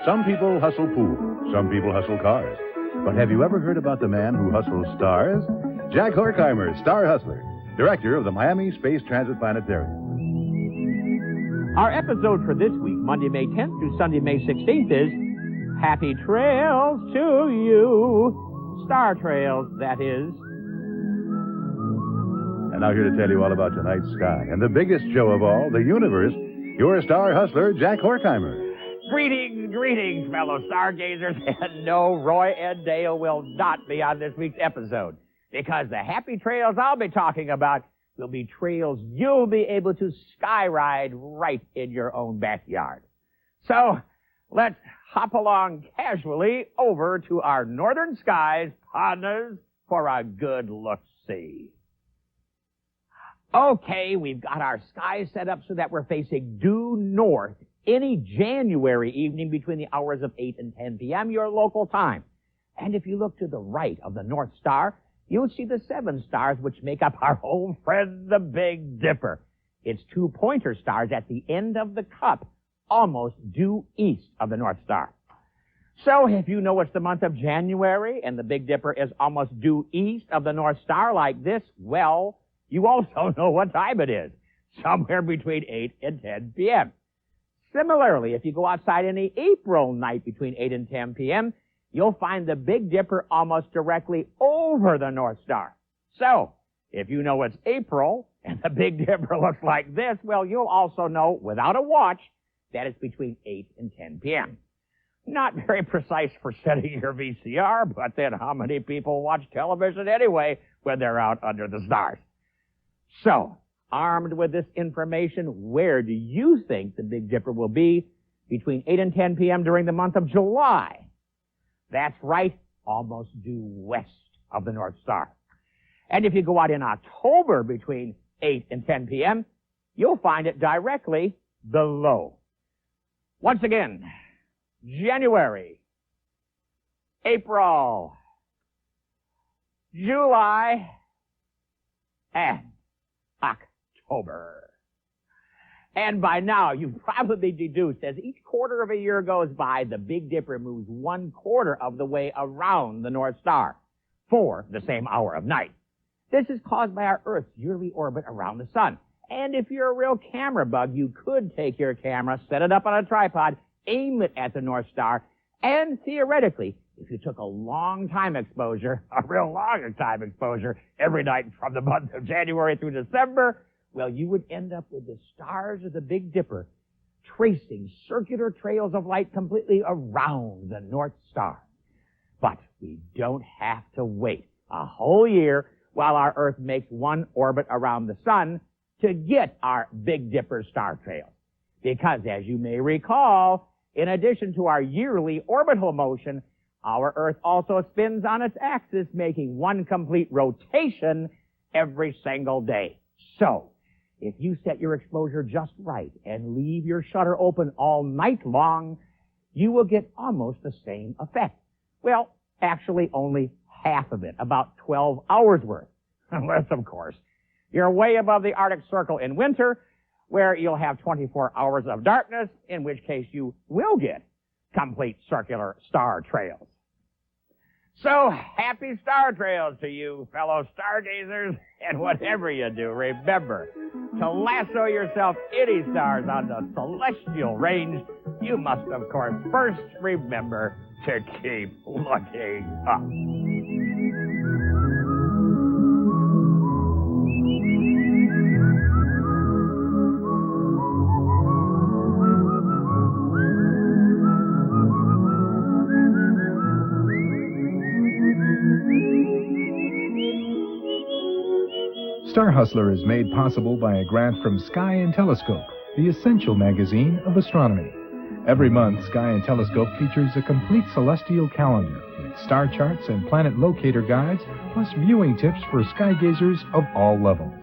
Some people hustle pools. Some people hustle cars. But have you ever heard about the man who hustles stars? Jack Horkheimer, Star Hustler, director of the Miami Space Transit Planetarium. Our episode for this week, Monday, May 10th through Sunday, May 16th, is Happy Trails to You. Star Trails, that is. And now here to tell you all about tonight's sky and the biggest show of all, the universe, your Star Hustler, Jack Horkheimer. Greetings, fellow stargazers. And no, Roy Ed Dale will not be on this week's episode, because the happy trails I'll be talking about will be trails you'll be able to skyride right in your own backyard. So, let's hop along casually over to our northern skies, partners, for a good look-see. Okay, we've got our skies set up so that we're facing due north any January evening between the hours of 8 and 10 p.m., your local time. And if you look to the right of the North Star, you'll see the 7 stars which make up our old friend, the Big Dipper. It's 2 pointer stars at the end of the cup, almost due east of the North Star. So if you know it's the month of January and the Big Dipper is almost due east of the North Star like this, well, you also know what time it is, somewhere between 8 and 10 p.m. Similarly, if you go outside any April night between 8 and 10 p.m., you'll find the Big Dipper almost directly over the North Star. So, if you know it's April and the Big Dipper looks like this, well, you'll also know, without a watch, that it's between 8 and 10 p.m. Not very precise for setting your VCR, but then how many people watch television anyway when they're out under the stars? So, armed with this information, where do you think the Big Dipper will be between 8 and 10 p.m. during the month of July? That's right, almost due west of the North Star. And if you go out in October between 8 and 10 p.m., you'll find it directly below. Once again, January, April, July, and October. And by now, you've probably deduced, as each quarter of a year goes by, the Big Dipper moves 1/4 of the way around the North Star for the same hour of night. This is caused by our Earth's yearly orbit around the sun. And if you're a real camera bug, you could take your camera, set it up on a tripod, aim it at the North Star, and theoretically, if you took a long time exposure, a real long time exposure, every night from the month of January through December, well, you would end up with the stars of the Big Dipper tracing circular trails of light completely around the North Star. But we don't have to wait a whole year while our Earth makes one orbit around the sun to get our Big Dipper star trails. Because, as you may recall, in addition to our yearly orbital motion, our Earth also spins on its axis, making one complete rotation every single day. So, if you set your exposure just right and leave your shutter open all night long, you will get almost the same effect. Well, actually only half of it, about 12 hours worth. Unless, of course, you're way above the Arctic Circle in winter, where you'll have 24 hours of darkness, in which case you will get complete circular star trails. So, happy star trails to you, fellow stargazers, and whatever you do, remember to lasso yourself any stars on the celestial range. You must, of course, first remember to keep looking up. Star Hustler is made possible by a grant from Sky and Telescope, the essential magazine of astronomy. Every month, Sky and Telescope features a complete celestial calendar with star charts and planet locator guides, plus viewing tips for skygazers of all levels.